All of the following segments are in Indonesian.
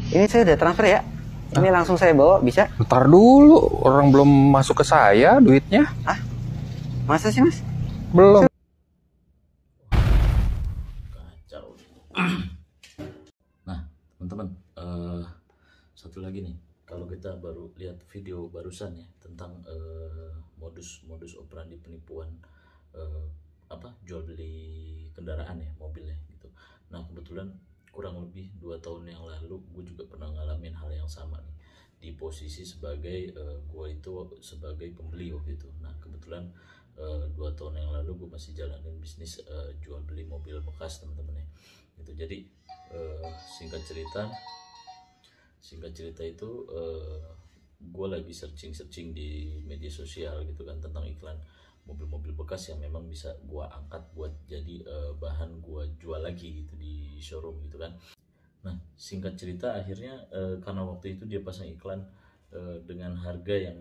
Ini saya udah transfer ya. Ini langsung saya bawa, bisa? Ntar dulu, orang belum masuk ke saya duitnya. Ah, masa sih mas? Belum. Kacau. Nah teman-teman, satu lagi nih, kalau kita baru lihat video barusan ya tentang modus operandi penipuan jual beli kendaraan ya, mobil ya gitu. Nah kebetulan kurang lebih 2 tahun yang lalu gue juga pernah ngalamin hal yang sama nih, di posisi sebagai gue itu sebagai pembeli waktu itu. Nah kebetulan 2 tahun yang lalu gue masih jalanin bisnis jual beli mobil bekas teman-teman ya gitu. Jadi singkat cerita itu gue lagi searching di media sosial gitu kan tentang iklan mobil-mobil bekas yang memang bisa gue angkat buat jadi bahan gue jual lagi gitu di showroom gitu kan. Nah singkat cerita akhirnya karena waktu itu dia pasang iklan dengan harga yang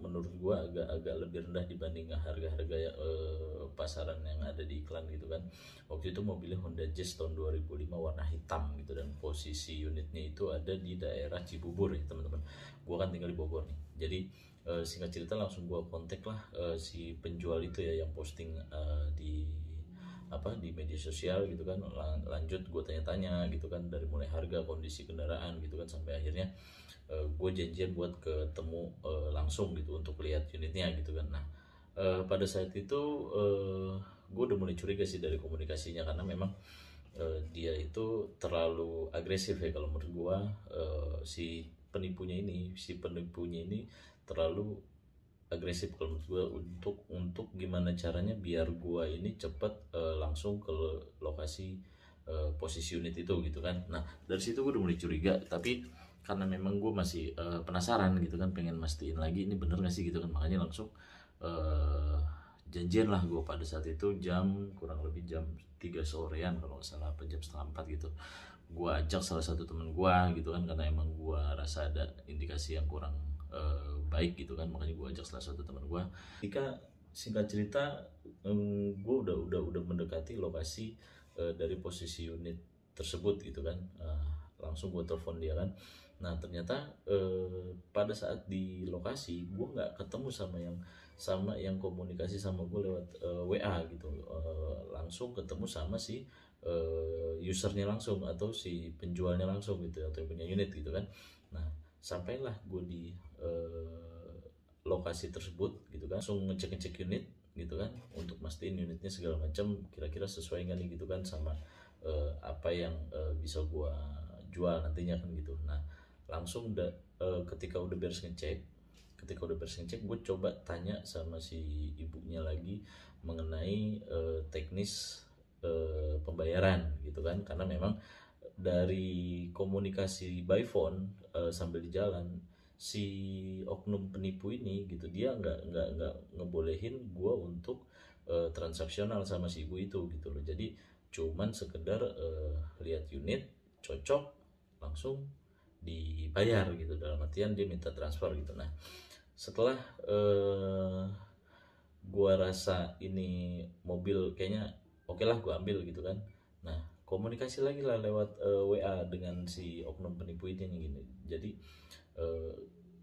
menurut gua agak lebih rendah dibanding harga-harga pasaran yang ada di iklan gitu kan. Waktu itu mobilnya Honda Jazz tahun 2005 warna hitam gitu, dan posisi unitnya itu ada di daerah Cibubur ya teman-teman. Gua kan tinggal di Bogor nih. Jadi singkat cerita langsung gua kontak lah si penjual itu ya yang posting di media sosial gitu kan. Lanjut gue tanya-tanya gitu kan, dari mulai harga, kondisi kendaraan gitu kan, sampai akhirnya gue janjian buat ketemu langsung gitu untuk lihat unitnya gitu kan. Nah pada saat itu gue udah mulai curiga sih dari komunikasinya, karena memang dia itu terlalu agresif ya kalau menurut gue. Si penipunya ini terlalu agresif kalau menurut gue, untuk gimana caranya biar gue ini cepet langsung ke lokasi posisi unit itu gitu kan. Nah dari situ gue udah mulai curiga, tapi karena memang gue masih penasaran gitu kan, pengen mastiin lagi ini bener gak sih gitu kan, makanya langsung janjian lah gue pada saat itu kurang lebih jam 3 sorean kalau nggak salah, jam setengah 4 gitu. Gue ajak salah satu temen gue gitu kan, karena emang gue rasa ada indikasi yang kurang baik gitu kan, makanya gue ajak salah satu teman gue. Ketika singkat cerita gue udah mendekati lokasi dari posisi unit tersebut gitu kan, langsung gue telepon dia kan. Nah ternyata pada saat di lokasi gue nggak ketemu sama yang komunikasi sama gue lewat WA gitu. Langsung ketemu sama si usernya langsung, atau si penjualnya langsung gitu, atau yang punya unit gitu kan. Nah sampailah gue di lokasi tersebut gitu kan, langsung ngecek unit gitu kan, untuk mastiin unitnya segala macam kira-kira sesuai nggak nih gitu kan sama apa yang bisa gue jual nantinya kan gitu. Nah langsung ketika udah beres ngecek gue coba tanya sama si ibunya lagi mengenai teknis pembayaran gitu kan, karena memang dari komunikasi by phone sambil di jalan, si oknum penipu ini gitu, dia nggak ngebolehin gue untuk transaksional sama si ibu itu gitu loh. Jadi cuman sekedar lihat unit cocok langsung dibayar gitu, dalam artian dia minta transfer gitu. Nah setelah gue rasa ini mobil kayaknya oke lah, gue ambil gitu kan. Nah komunikasi lagi lah lewat WA dengan si oknum penipu ini nih gini. Jadi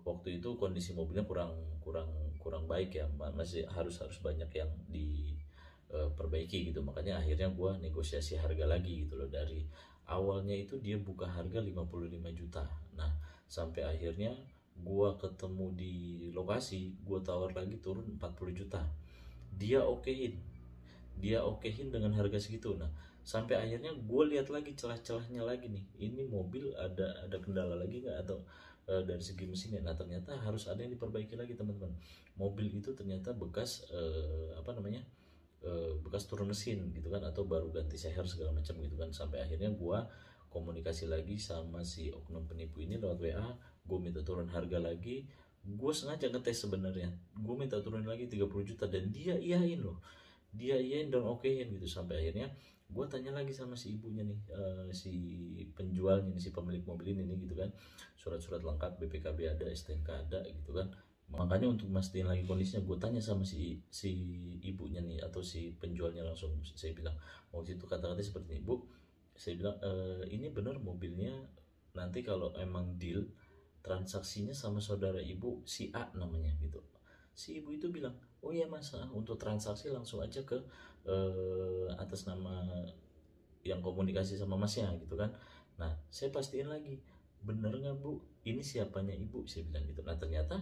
waktu itu kondisi mobilnya kurang baik ya, masih harus banyak yang diperbaiki gitu. Makanya akhirnya gue negosiasi harga lagi gitu loh. Dari awalnya itu dia buka harga 55 juta. Nah sampai akhirnya gue ketemu di lokasi, gue tawar lagi turun 40 juta. Dia okein dengan harga segitu. Nah sampai akhirnya gue lihat lagi celah-celahnya lagi nih, ini mobil ada kendala lagi nggak, atau dari segi mesinnya. Nah ternyata harus ada yang diperbaiki lagi teman-teman. Mobil itu ternyata bekas bekas turun mesin gitu kan, atau baru ganti seher segala macam gitu kan. Sampai akhirnya gue komunikasi lagi sama si oknum penipu ini lewat WA, gue minta turun harga lagi. Gue sengaja ngetes sebenarnya, gue minta turun lagi 30 juta dan dia iyain loh, dia iyain dan okein gitu. Sampai akhirnya gue tanya lagi sama si ibunya nih, si penjualnya nih, si pemilik mobil ini nih gitu kan, surat-surat lengkap, BPKB ada, STNK ada gitu kan. Makanya untuk mastiin lagi kondisinya, gue tanya sama si ibunya nih, atau si penjualnya langsung. Saya bilang waktu itu kata-katanya seperti ini, Bu, saya bilang ini benar mobilnya nanti kalau emang deal transaksinya sama saudara ibu si A namanya gitu. Si ibu itu bilang, oh iya mas, untuk transaksi langsung aja ke atas nama yang komunikasi sama masnya gitu kan. Nah saya pastiin lagi, bener nggak bu, ini siapanya ibu, saya bilang gitu. Nah ternyata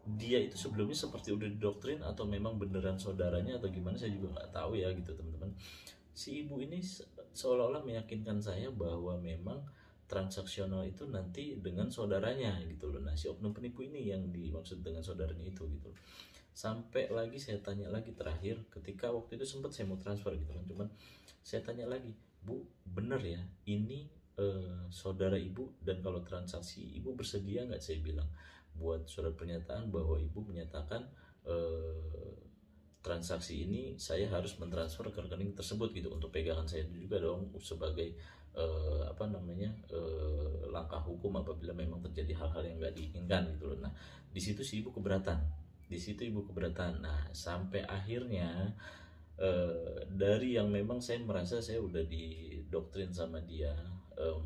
dia itu sebelumnya seperti udah didoktrin atau memang beneran saudaranya atau gimana, saya juga nggak tahu ya gitu teman-teman. Si ibu ini seolah-olah meyakinkan saya bahwa memang transaksional itu nanti dengan saudaranya gitu loh. Nah si oknum penipu ini yang dimaksud dengan saudaranya itu gitu loh. Sampai lagi saya tanya lagi terakhir ketika waktu itu sempat saya mau transfer gitu kan, cuman saya tanya lagi, bu bener ya ini saudara ibu, dan kalau transaksi ibu bersedia nggak, saya bilang, buat surat pernyataan bahwa ibu menyatakan transaksi ini saya harus mentransfer ke rekening tersebut gitu, untuk pegangan saya juga dong sebagai langkah hukum apabila memang terjadi hal-hal yang nggak diinginkan gitu loh. Nah di situ si ibu keberatan, Nah sampai akhirnya dari yang memang saya merasa saya udah didoktrin sama dia,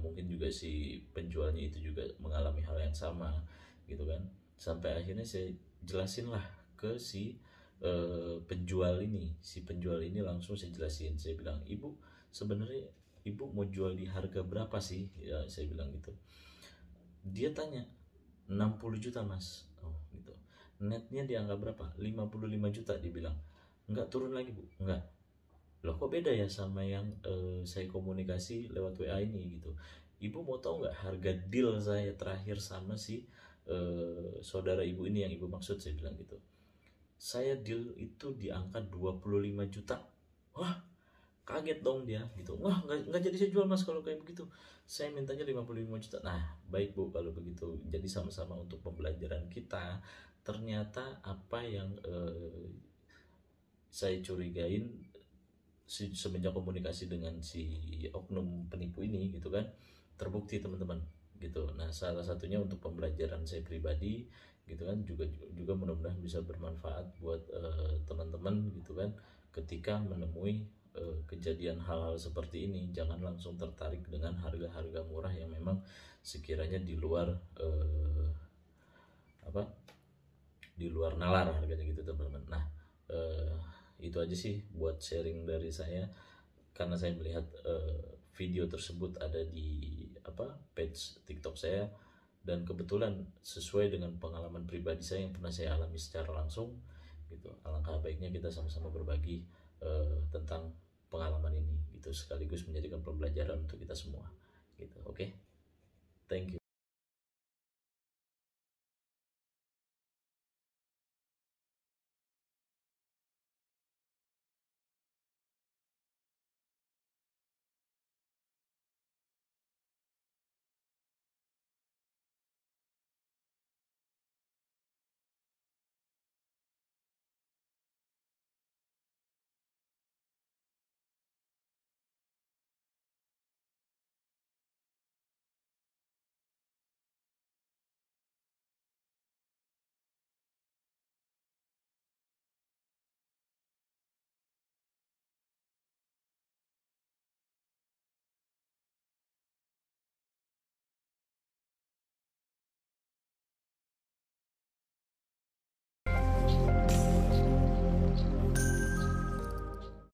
mungkin juga si penjualnya itu juga mengalami hal yang sama gitu kan. Sampai akhirnya saya jelasin lah ke si penjual ini, langsung saya jelasin, saya bilang, ibu sebenarnya ibu mau jual di harga berapa sih ya, saya bilang gitu. Dia tanya 60 juta mas, oh gitu. Netnya dianggap berapa? 55 juta, dibilang. Enggak turun lagi bu? Enggak. Loh kok beda ya sama yang saya komunikasi lewat WA ini gitu. Ibu mau tahu nggak harga deal saya terakhir sama si saudara ibu ini yang ibu maksud, saya bilang gitu. Saya deal itu di angka 25 juta. Wah, kaget dong dia gitu. Wah, nggak jadi saya jual mas kalau kayak begitu. Saya mintanya 55 juta. Nah, baik bu kalau begitu. Jadi sama-sama untuk pembelajaran kita. Ternyata apa yang saya curigain semenjak komunikasi dengan si oknum penipu ini gitu kan, terbukti teman-teman gitu. Nah salah satunya untuk pembelajaran saya pribadi gitu kan, juga mudah-mudahan bisa bermanfaat buat teman-teman gitu kan, ketika menemui kejadian hal-hal seperti ini. Jangan langsung tertarik dengan harga-harga murah yang memang sekiranya di luar di luar nalar harganya gitu teman-teman. Nah itu aja sih buat sharing dari saya, karena saya melihat video tersebut ada di page TikTok saya, dan kebetulan sesuai dengan pengalaman pribadi saya yang pernah saya alami secara langsung gitu. Alangkah baiknya kita sama-sama berbagi tentang pengalaman ini gitu, sekaligus menjadikan pembelajaran untuk kita semua gitu. Oke, thank you.